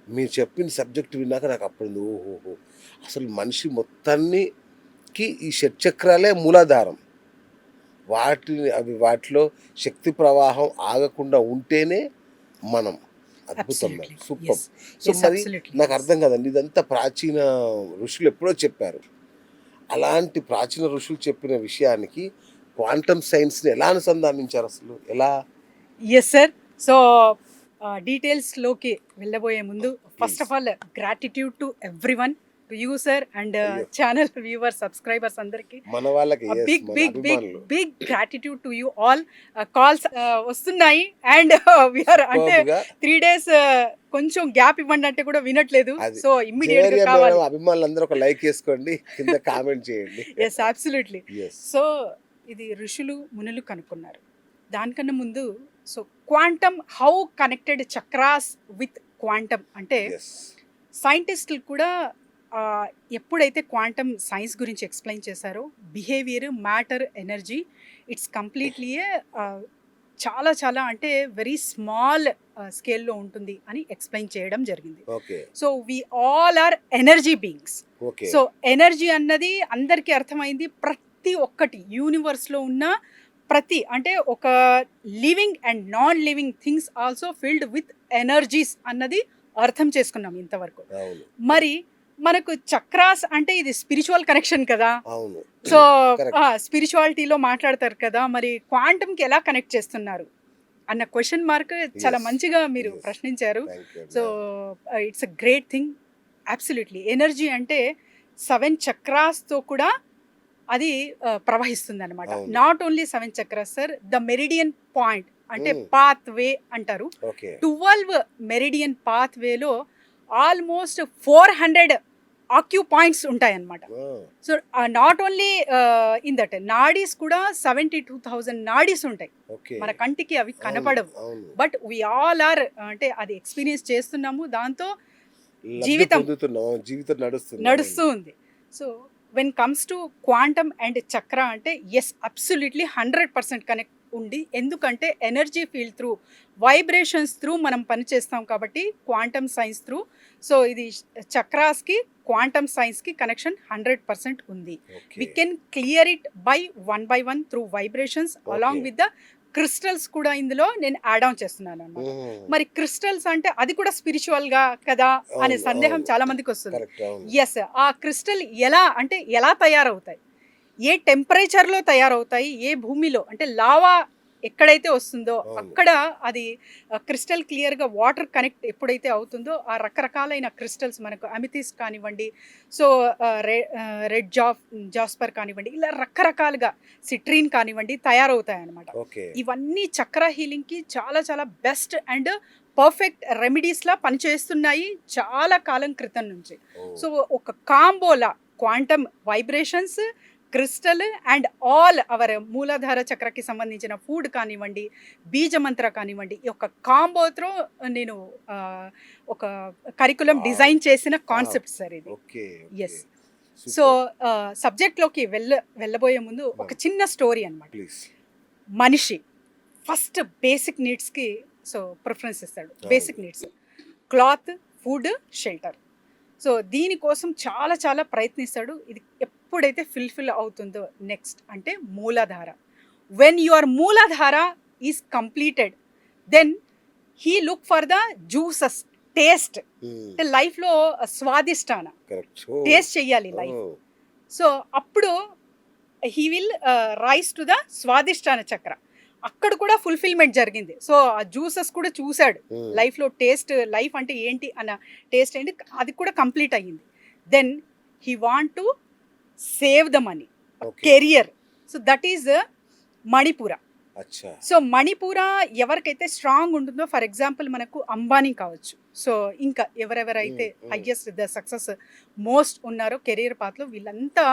మీరు చెప్పిన సబ్జెక్ట్ విన్నాక నాకు అప్పుడు ఓహోహో! అసలు మనిషి మొత్తానికి ఈ షట్‌చక్రాలే మూలాధారం. వాటిలో శక్తి ప్రవాహం ఆగకుండా ఉంటేనే మనం. అద్భుతం madam. Absolutely. Superb! Yes. So, yes. మరి అబ్సల్యూట్‌లీ. నాకు యెస్. అర్థం కాదండి. ఇదంతా ప్రాచీన ఋషులు ఎప్పుడో చెప్పారు. అలాంటి ప్రాచీన ఋషులు చెప్పిన విషయానికి క్వాంటమ్ సైన్స్‌ని ఎలా అనుసంధానించారసలు? ఎలా? Yes sir. సో, డీటెయిల్స్‌లోకి వెళ్ళబోయే ముందు first please. Of all gratitude to everyone, to you sir and అయ్యో! ఛానల్ వ్యూవర్స్, సబ్స్క్రైబర్స్ అందరికీ. మన వాళ్ళకి యెస్. బిగ్ మన బిగ్ బిగ్ అభిమానులు. Big gratitude to you all. Calls వస్తున్నాయి అండ్ వి ఆర్ అంటే సూపర్బ్‌గా 3 డేస్ కొంచెం గ్యాప్ ఇవ్వండి అంటే కూడా వినట్లేదు. అది. సో, ఇమ్మీడియేట్‌గా జవేరియా మేడం కావాలి. అభిమానులందరూ ఒక లైక్ ఏసుకోండి. కింద కామెంట్ చేయండి. యెస్. అబ్సల్యూట్‌లీ. యెస్. సో, ఇది ఋషులు, మునులు కనుక్కున్నారు. దానికన్నా ముందు so, quantum how connected chakras with quantum అంటే యెస్. సైంటిస్టులు కూడా ఎప్పుడైతే క్వాంటమ్ సైన్స్ గురించి ఎక్స్‌ప్లెయిన్ చేశారో behaviour, matter, energy it's completely చాలా చాలా అంటే వెరీ స్మాల్ స్కేల్‌లో ఉంటుంది అని ఎక్స్‌ప్లెయిన్ చేయడం జరిగింది. Okay. So, we all are energy beings. Okay. So, energy అన్నది అందరికీ అర్థమైంది. ప్రతి ఒక్కటి యూనివర్స్‌లో ఉన్న ప్రతి అంటే ఒక living and non living things also filled with energies అన్నది అర్థం చేసుకున్నాం ఇంతవరకు. అవును. మరి మనకు చక్రాస్ అంటే ఇది స్పిరిచువల్ కనెక్షన్ కదా. అవును. So, correct. స్పిరిచువాలిటీలో మాట్లాడతారు కదా. మరి క్వాంటమ్‌కి ఎలా కనెక్ట్ చేస్తున్నారు అన్న క్వెషన్ మార్క్ చాలా యెస్. మంచిగా మీరు యెస్. ప్రశ్నించారు. Thank you so, madam. It's a great thing. Absolutely. Energy అంటే 7 చక్రాస్‌తో కూడా అది ప్రవహిస్తుందనమాట. అవును. Not only 7 chakras sir. The meridian point అంటే హ్మ్. పాత్ వే అంటారు. ఓకే. 12 మెరిడియన్ పాత్ వేలో ఆల్మోస్ట్ 400 ఆక్యూ పాయింట్స్ ఉంటాయన్నమాట. ఆ! So, not only in that nadis కూడా 72,000 నాడీస్ ఉంటాయి. ఓకే. మన కంటికి అవి అవును. కనపడవు. అవును. బట్ వి ఆల్ ఆర్ అంటే అది ఎక్స్‌పీరియన్స్ చేస్తున్నాము. దాంతో లబ్ధి జీవితం పొందుతున్నాం. జీవితం నడుస్తుంది. నడుస్తూ అవును. ఉంది. So, when comes to quantum and చక్ర అంటే యెస్ అబ్సల్యూట్‌లీ 100% కనెక్ట్ ఉంది. ఎందుకంటే energy field through, vibrations through మనం పని చేస్తాం కాబట్టి క్వాంటమ్ సైన్స్ త్రూ. సో, ఇది చక్రాస్‌కి, క్వాంటమ్ సైన్స్‌కి కనెక్షన్ 100% ఉంది. Okay. We can clear it by one through vibrations along okay. With the crystals కూడా ఇందులో నేను యాడ్ ఆన్ చేస్తున్నానన్నమాట. హ్మ్. మరి క్రిస్టల్స్ అంటే అది కూడా స్పిరిచువల్‌గా కదా అనే అవును. సందేహం అవును. చాలా మందికి వస్తుంది. కరెక్ట్. అవును. యెస్. ఆ క్రిస్టల్ ఎలా అంటే ఎలా తయారవుతాయి? ఏ టెంపరేచర్‌లో తయారవుతాయి? ఏ భూమిలో అంటే లావా ఎక్కడైతే వస్తుందో అవును. అక్కడ అది క్రిస్టల్ క్లియర్‌గా వాటర్ కనెక్ట్ ఎప్పుడైతే అవుతుందో ఆ రకరకాలైన క్రిస్టల్స్ మనకు అమెథిస్ట్ కానివ్వండి, సో రెడ్ జాస్పర్ కానివ్వండి, ఇలా రకరకాలుగా సిట్రిన్ కానివ్వండి తయారవుతాయన్నమాట. ఓకే. ఇవన్నీ చక్ర హీలింగ్‌కి చాలా చాలా బెస్ట్ అండ్ పర్ఫెక్ట్ రెమెడీస్‌లా పనిచేస్తున్నాయి చాలా కాలం క్రితం నుంచి. ఓహ్! సో, ఒక కాంబోలా quantum vibrations, crystal and all our Muladhara చక్రకి సంబంధించిన ఫుడ్ కానివ్వండి, బీజమంత్ర కానివ్వండి, ఈ యొక్క కాంబోతో నేను ఒక కరికులం వావ్! డిజైన్ చేసిన వావ్! కాన్సెప్ట్ సార్ ఇది. Okay. Okay. Yes. So, super. సబ్జెక్ట్‌లోకి వెళ్ళబోయే ముందు ఒక మ్యామ్. చిన్న స్టోరీ అన్నమాట. ప్లీజ్. మనిషి ఫస్ట్ బేసిక్ నీడ్స్‌కి సో ప్రిఫరెన్స్ ఇస్తాడు. అవును. Basic needs cloth, food, shelter. So, దీనికోసం చాలా చాలా ప్రయత్నిస్తాడు. ఇది ఎప్పుడైతే ఫుల్‌ఫిల్ అవుతుందో నెక్స్ట్ అంటే Muladhara. When your Muladhara is completed then he look for the juices, taste. Hmm. అంటే లైఫ్‌లో స్వాదిష్టాన కరెక్ట్. టేస్ట్ చేయాలి లైఫ్. ఓహ్! సో, అప్పుడు he will rise to the Swadhisthana chakra. అక్కడ కూడా ఫుల్ఫిల్మెంట్ జరిగింది. సో, ఆ జ్యూసెస్ కూడా చూసాడు. హ్మ్. లైఫ్‌లో టేస్ట్, లైఫ్ అంటే ఏంటి అన్న టేస్ట్ ఏంటి అది కూడా కంప్లీట్ అయ్యింది. Then he want to save the money, okay. Career. So, that is Manipura. అచ్చా! సో, మణిపుర ఎవరికైతే స్ట్రాంగ్ ఉంటుందో ఫర్ ఎగ్జాంపుల్ మనకు అంబానీ కావచ్చు. సో, ఇంకా ఎవరెవరైతే హైయెస్ట్ ద సక్సెస్ మోస్ట్ ఉన్నారో కెరియర్ పాత్లో వీళ్ళంతా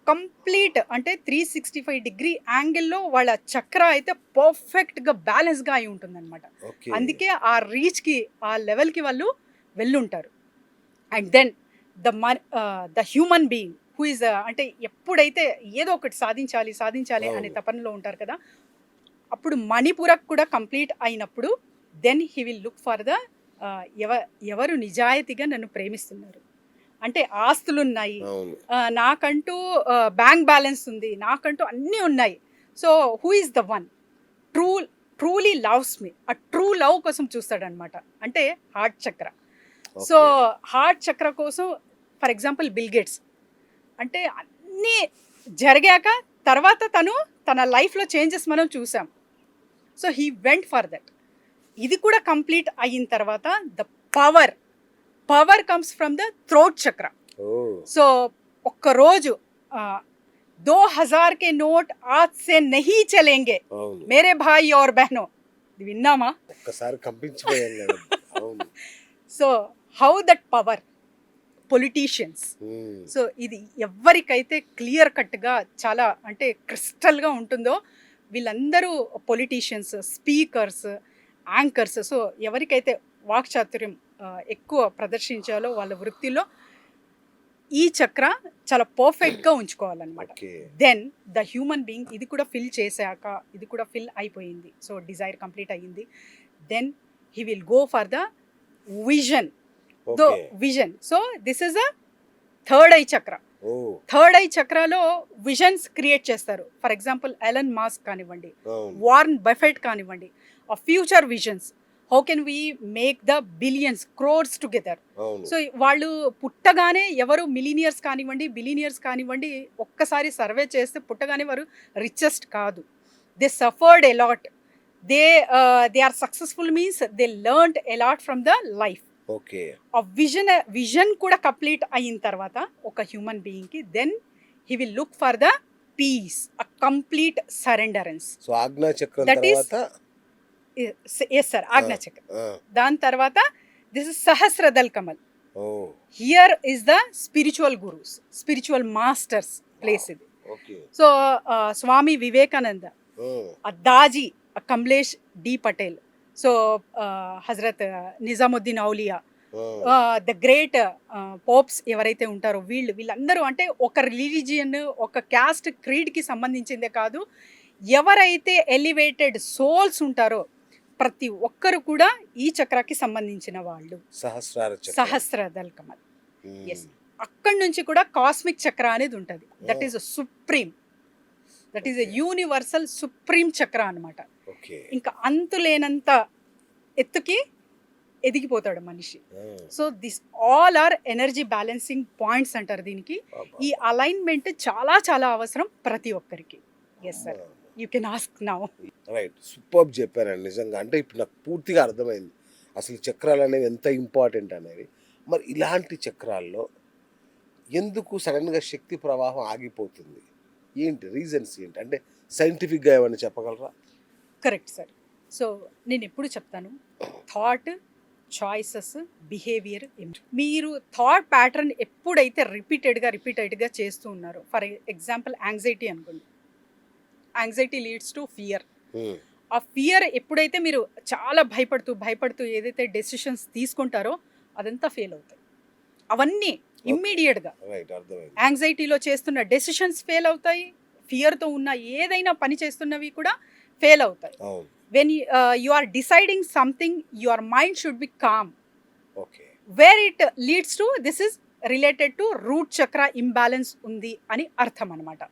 కంప్లీట్ అంటే 365 డిగ్రీ యాంగిల్లో వాళ్ళ చక్ర అయితే పర్ఫెక్ట్‌గా బ్యాలెన్స్‌గా అయి ఉంటుందన్నమాట. ఓకే. అందుకే ఆ రీచ్‌కి, ఆ లెవెల్‌కి వాళ్ళు వెళ్ళుంటారు. And then the human being who is అంటే ఎప్పుడైతే ఏదో ఒకటి సాధించాలి, సాధించాలి అనే అవును. తపనలో ఉంటారు కదా. అప్పుడు మణిపురకు కూడా కంప్లీట్ అయినప్పుడు then he will look for the ah, ఎవ ఎవరు నిజాయితీగా నన్ను ప్రేమిస్తున్నారు, అంటే ఆస్తులున్నాయి, అవును. నాకంటూ బ్యాంక్ బ్యాలెన్స్ ఉంది, నాకంటూ అన్నీ ఉన్నాయి. So who is the one true truly loves me, ఆ ట్రూ లవ్ కోసం చూస్తాడనమాట, అంటే హార్ట్ చక్ర. సో హార్ట్ చక్ర కోసం ఫర్ ఎగ్జాంపుల్ బిల్ గేట్స్, అంటే అన్నీ జరిగాక తర్వాత తన లైఫ్లో చేంజెస్ మనం చూసాం. So he went for that. ఇది కూడా కంప్లీట్ అయిన తర్వాత the power comes from the throat చక్ర. ఓ సో ఒక్కరోజు 2000 के नोट आज से नहीं चलेंगे అవును. मेरे भाई और बहनों, ఇది విన్నామా? ఒక్కసారి కంపించిపోయాం కదా. అవును. So how that power politicians. Um. So ఇది ఎవరికైతే క్లియర్ కట్గా చాలా అంటే క్రిస్టల్గా ఉంటుందో వీళ్ళందరూ పొలిటీషియన్స్, స్పీకర్స్, యాంకర్స్. సో ఎవరికైతే వాక్చాతుర్యం ఎక్కువ ప్రదర్శించాలో వాళ్ళ వృత్తిలో ఈ చక్ర చాలా పర్ఫెక్ట్గా ఉంచుకోవాలన్నమాట. Okay. Then the human being ఇది కూడా ఫిల్ చేశాక, ఇది కూడా ఫిల్ అయిపోయింది, సో డిజైర్ కంప్లీట్ అయ్యింది, then he will go for the vision. Though okay. Vision. So this is a third eye chakra. Oh third eye చక్రాలో విజన్స్ క్రియేట్ చేస్తారు. For example Elon Musk కానివ్వండి, అవును. వార్న్ బఫెట్ కానివ్వండి, ఆ future visions, how can we make the billions crores together. అవును. సో వాళ్ళు పుట్టగానే ఎవరు మిలీనియర్స్ కానివ్వండి, బిలీనియర్స్ కానివ్వండి, ఒక్కసారి సర్వే చేస్తే పుట్టగానే వారు రిచెస్ట్ కాదు. They suffered a lot, they are successful means they learned a lot from the life. Okay. ఆ విజన్ కూడా కంప్లీట్ అయిన తర్వాత ఒక హ్యూమన్ బీయింగ్కి then he will look for the peace, a complete surrenderence. So Ajna చక్రం That is- తర్వాత yes sir, Ajna chakra. ఆ, దాని తర్వాత this is sahasradal kamal. Oh here is the spiritual gurus, spiritual masters place ఇది. Okay. So Swami Vivekananda, oh, Daaji Kamlesh D Patel, so Hazrat Nizamuddin Auliya, oh, the great popes ఎవరైతే ఉంటారో వీళ్ళందరూ అంటే ఒక రిలీజియన్, ఒక క్యాస్ట్, క్రీడ్కి సంబంధించిందే కాదు, ఎవరైతే ఎలివేటెడ్ సోల్స్ ఉంటారో ప్రతి ఒక్కరు కూడా ఈ చక్రాకి సంబంధించిన వాళ్ళు. సహస్రార చక్రం. సహస్రదల్ కమల్. ఉమ్. ఎస్. అక్కడి నుంచి కూడా కాస్మిక్ చక్ర అనేది ఉంటుంది. That is supreme, that is universal supreme chakra అన్నమాట. ఓకే. ఇంకా అంతులేనంత ఎత్తుకి ఎదిగిపోతాడు మనిషి. ఆ, so this all are energy balancing points అంటారు దీనికి. అబ్బా. ఈ అలైన్మెంట్ చాలా చాలా అవసరం ప్రతి ఒక్కరికి. Yes sir, you can ask now. Right. Super చెప్పారండి నిజంగా. అంటే ఇప్పుడు నాకు పూర్తిగా అర్థమైంది అసలు చక్రాలు అనేవి ఎంత ఇంపార్టెంట్ అనేవి. మరి ఇలాంటి చక్రాల్లో ఎందుకు సడన్గా శక్తి ప్రవాహం ఆగిపోతుంది, ఏంటి రీజన్స్ ఏంటి, అంటే సైంటిఫిక్గా ఏమైనా చెప్పగలరా? Correct sir. సో నేను ఎప్పుడు చెప్తాను, థాట్, చాయిసెస్, బిహేవియర్. మీరు థాట్ ప్యాటర్న్ ఎప్పుడైతే రిపీటెడ్గా చేస్తూ ఉన్నారో, ఫర్ ఎగ్జాంపుల్ యాంగ్జైటీ అనుకోండి, యాంగ్జైటీ లీడ్స్ టు ఫియర్. ఉమ్. ఆ ఫియర్ ఎప్పుడైతే మీరు చాలా భయపడుతూ ఏదైతే డెసిషన్స్ తీసుకుంటారో అదంతా ఫెయిల్ అవుతాయి. అవన్నీ ఇమ్మీడియట్గా రైట్, అర్థమైంది. యాంగ్జైటీలో చేస్తున్న డెసిషన్స్ ఫెయిల్ అవుతాయి, ఫియర్తో ఉన్న ఏదైనా పని చేస్తున్నవి కూడా ఫెయిల్ అవుతాయి. అవును. When you are deciding something, your mind should be calm. Okay. Where it leads to this is related to root chakra imbalance ఉంది అని అర్థం అనమాట.